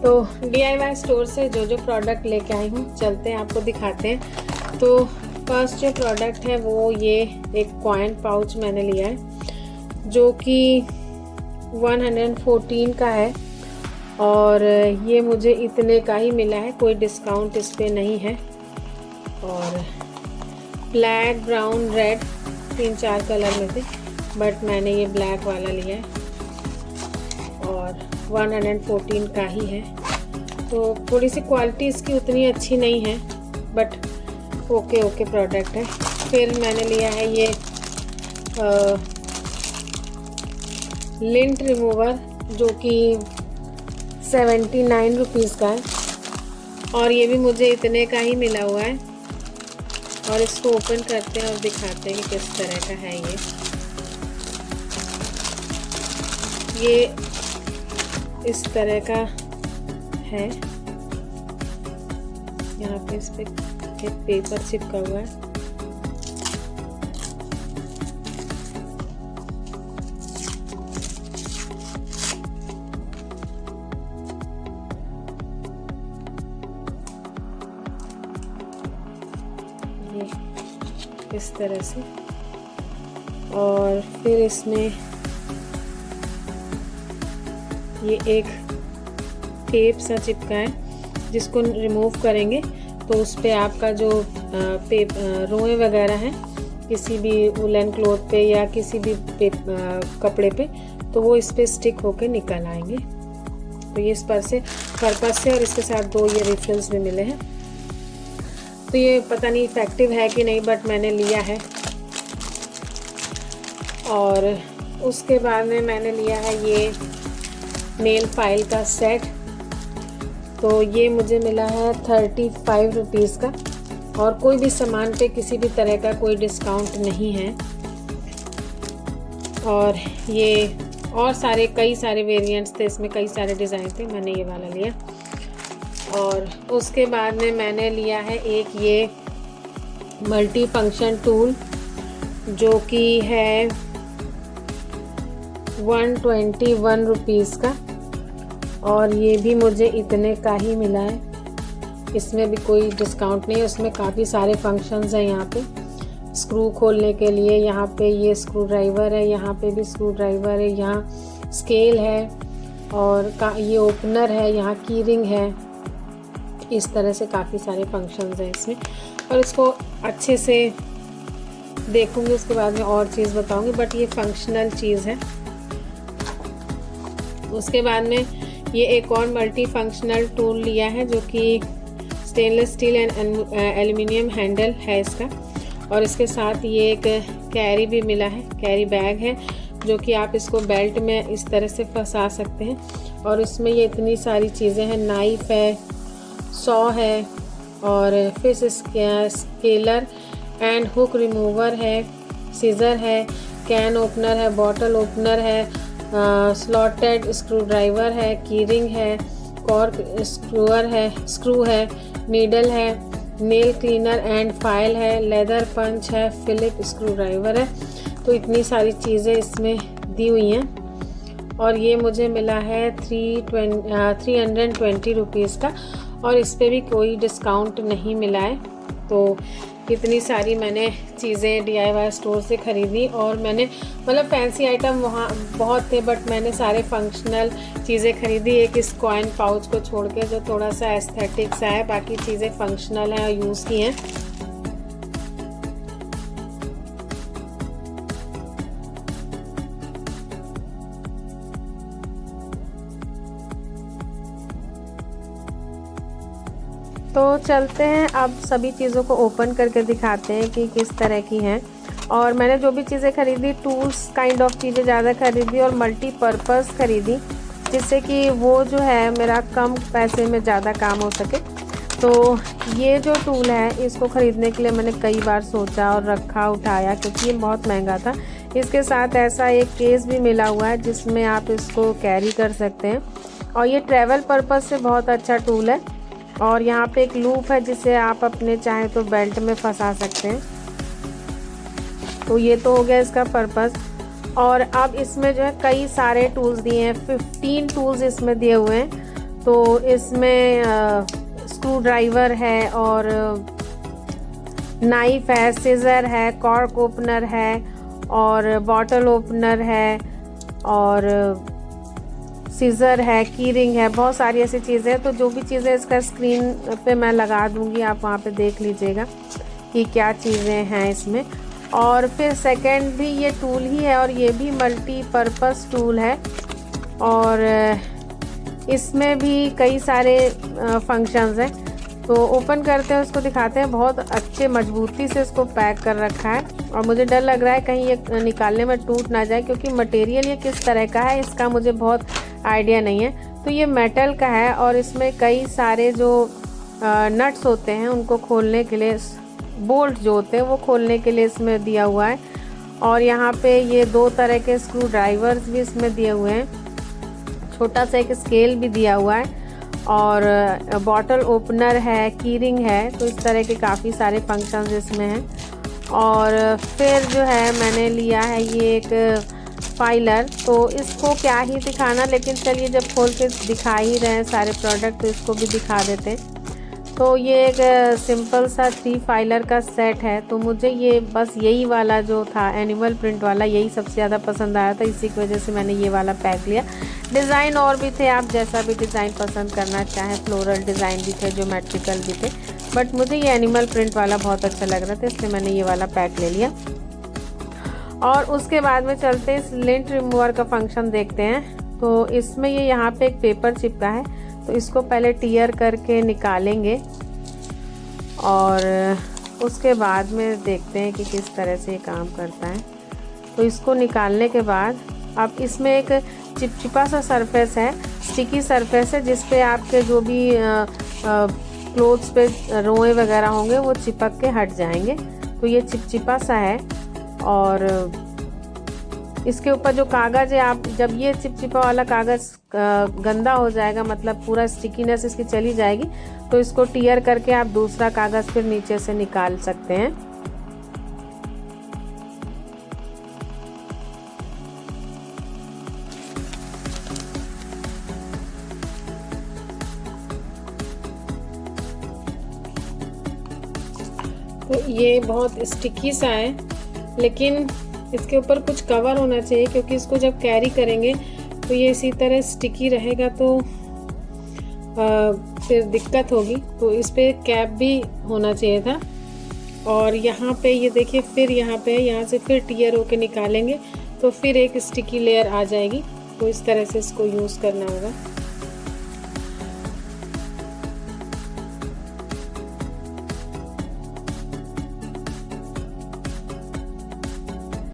तो DIY store से जो जो प्रोडक्ट लेके आई हूँ चलते हैं, आपको दिखाते हैं। तो फर्स्ट जो प्रोडक्ट है वो ये एक कॉइन पाउच मैंने लिया है जो कि 114 का है और ये मुझे इतने का ही मिला है, कोई डिस्काउंट इस पर नहीं है। और ब्लैक, ब्राउन, रेड 3-4 कलर में थे बट मैंने ये ब्लैक वाला लिया है और 114 का ही है। तो थोड़ी सी क्वालिटी इसकी उतनी अच्छी नहीं है बट ओके प्रोडक्ट है। फिर मैंने लिया है ये लिंट रिमूवर जो कि 79 रुपीज़ का है और ये भी मुझे इतने का ही मिला हुआ है। और इसको ओपन करते हैं और दिखाते हैं कि किस तरह का है ये इस तरह का है। यहाँ पे इस पे एक पेपर चिपका हुआ है। ये इस तरह से, और फिर इसमें ये एक टेप सा चिपका है जिसको रिमूव करेंगे तो उस पे आपका जो रोएं वगैरह हैं किसी भी वुलन क्लॉथ पे या किसी भी कपड़े पे, तो वो इस पे स्टिक होके निकल आएंगे। तो ये इस पर्पस से और इसके साथ 2 ये रिफिल्स भी मिले हैं। तो ये पता नहीं इफेक्टिव है कि नहीं बट मैंने लिया है। और उसके बाद में मैंने लिया है ये नेल फाइल का सेट। तो ये मुझे मिला है 35 रुपीज़ का और कोई भी सामान पे किसी भी तरह का कोई डिस्काउंट नहीं है। और ये और कई सारे वेरिएंट्स थे, इसमें कई सारे डिज़ाइन थे, मैंने ये वाला लिया। और उसके बाद में मैंने लिया है एक ये मल्टी फंक्शन टूल जो कि है 121 रुपीज़ का और ये भी मुझे इतने का ही मिला है। इसमें भी कोई डिस्काउंट नहीं है। उसमें काफ़ी सारे फंक्शंस हैं। यहाँ पे स्क्रू खोलने के लिए यहाँ पे ये स्क्रू ड्राइवर है, यहाँ पे भी स्क्रू ड्राइवर है, यहाँ स्केल है और ये ओपनर है, यहाँ की रिंग है। इस तरह से काफ़ी सारे फंक्शंस हैं इसमें। और इसको अच्छे से देखूँगी उसके बाद में और चीज़ बताऊँगी बट ये फंक्शनल चीज़ है। उसके बाद में ये एक और मल्टी फंक्शनल टूल लिया है जो कि stainless steel and aluminium handle है इसका। और इसके साथ ये एक कैरी भी मिला है, कैरी बैग है जो कि आप इसको बेल्ट में इस तरह से फंसा सकते हैं। और इसमें ये इतनी सारी चीज़ें हैं, नाइफ है, सॉ है और fish scalar and hook remover है, सीजर है, कैन ओपनर है, बॉटल ओपनर है, स्लॉटेड स्क्रू ड्राइवर है, की रिंग है, कॉर्क स्क्रू है, नीडल है, नेल क्लीनर एंड फाइल है, लेदर पंच है, फिलिप स्क्रू ड्राइवर है। तो इतनी सारी चीज़ें इसमें दी हुई हैं और ये मुझे मिला है 320 रुपीज़ का और इस पर भी कोई डिस्काउंट नहीं मिला है। तो इतनी सारी मैंने चीज़ें DIY स्टोर से ख़रीदी और मैंने मतलब फैंसी आइटम वहाँ बहुत थे बट मैंने सारे फंक्शनल चीज़ें ख़रीदी। एक इस कॉइन पाउच को छोड़ के जो थोड़ा सा एस्थेटिक सा है, बाकी चीज़ें फंक्शनल हैं और यूज़ की हैं। तो चलते हैं, अब सभी चीज़ों को ओपन करके दिखाते हैं कि किस तरह की हैं। और मैंने जो भी चीज़ें ख़रीदी टूल्स काइंड ऑफ चीज़ें ज़्यादा ख़रीदी और मल्टीपर्पज़ ख़रीदी जिससे कि वो जो है मेरा कम पैसे में ज़्यादा काम हो सके। तो ये जो टूल है इसको ख़रीदने के लिए मैंने कई बार सोचा और रखा उठाया क्योंकि ये बहुत महंगा था। इसके साथ ऐसा एक केस भी मिला हुआ है जिसमें आप इसको कैरी कर सकते हैं और ये ट्रैवल पर्पज़ से बहुत अच्छा टूल है। और यहाँ पे एक लूप है जिसे आप अपने चाहें तो बेल्ट में फंसा सकते हैं। तो ये तो हो गया इसका पर्पज़। और अब इसमें जो है कई सारे टूल्स दिए हैं, 15 टूल्स इसमें दिए हुए हैं। तो इसमें स्क्रू ड्राइवर है और नाइफ है, सीजर है, कॉर्क ओपनर है और बॉटल ओपनर है और सीजर है, की रिंग है, बहुत सारी ऐसी चीज़ें हैं। तो जो भी चीज़ें इसका स्क्रीन पे मैं लगा दूंगी, आप वहाँ पे देख लीजिएगा कि क्या चीज़ें हैं इसमें। और फिर सेकंड भी ये टूल ही है और ये भी मल्टीपर्पस टूल है और इसमें भी कई सारे फंक्शंस हैं। तो ओपन करते हैं, उसको दिखाते हैं। बहुत अच्छे मजबूती से इसको पैक कर रखा है और मुझे डर लग रहा है कहीं ये निकालने में टूट ना जाए, क्योंकि मटेरियल ये किस तरह का है इसका मुझे बहुत आइडिया नहीं है। तो ये मेटल का है और इसमें कई सारे जो नट्स होते हैं उनको खोलने के लिए, बोल्ट जो होते हैं वो खोलने के लिए इसमें दिया हुआ है। और यहाँ पे ये 2 तरह के स्क्रू ड्राइवर्स भी इसमें दिए हुए हैं, छोटा सा एक स्केल भी दिया हुआ है और बॉटल ओपनर है, की रिंग है। तो इस तरह के काफ़ी सारे फंक्शंस इसमें हैं। और फिर जो है मैंने लिया है ये एक फाइलर। तो इसको क्या ही दिखाना, लेकिन चलिए जब खोल के दिखा ही रहे हैं सारे प्रोडक्ट तो इसको भी दिखा देते हैं। तो ये एक सिंपल सा 3 फाइलर का सेट है। तो मुझे ये बस यही वाला जो था एनिमल प्रिंट वाला, यही सबसे ज़्यादा पसंद आया था, इसी की वजह से मैंने ये वाला पैक लिया। डिज़ाइन और भी थे, आप जैसा भी डिज़ाइन पसंद करना चाहें, फ्लोरल डिज़ाइन भी थे, ज्योमेट्रिकल भी थे, बट मुझे ये एनिमल प्रिंट वाला बहुत अच्छा लग रहा था, इसलिए मैंने ये वाला पैक ले लिया। और उसके बाद में चलते हैं, इस लिंट रिमूवर का फंक्शन देखते हैं। तो इसमें ये यहाँ पे एक पेपर चिपका है, तो इसको पहले टीयर करके निकालेंगे और उसके बाद में देखते हैं कि किस तरह से ये काम करता है। तो इसको निकालने के बाद अब इसमें एक चिपचिपा सा सरफेस है, स्टिकी सरफेस है, जिस पे आपके जो भी क्लोथ्स पे रोए वगैरह होंगे वो चिपक के हट जाएंगे। तो ये चिपचिपा सा है और इसके ऊपर जो कागज़ है, आप जब ये चिपचिपा वाला कागज़ गंदा हो जाएगा, मतलब पूरा स्टिकीनेस इसकी चली जाएगी, तो इसको टीयर करके आप दूसरा कागज़ फिर नीचे से निकाल सकते हैं। तो ये बहुत स्टिकी सा है, लेकिन इसके ऊपर कुछ कवर होना चाहिए, क्योंकि इसको जब कैरी करेंगे तो ये इसी तरह स्टिकी रहेगा तो फिर दिक्कत होगी। तो इस पे कैप भी होना चाहिए था। और यहाँ पे ये देखिए, फिर यहाँ से फिर टीयर होके निकालेंगे तो फिर एक स्टिकी लेयर आ जाएगी। तो इस तरह से इसको यूज़ करना होगा।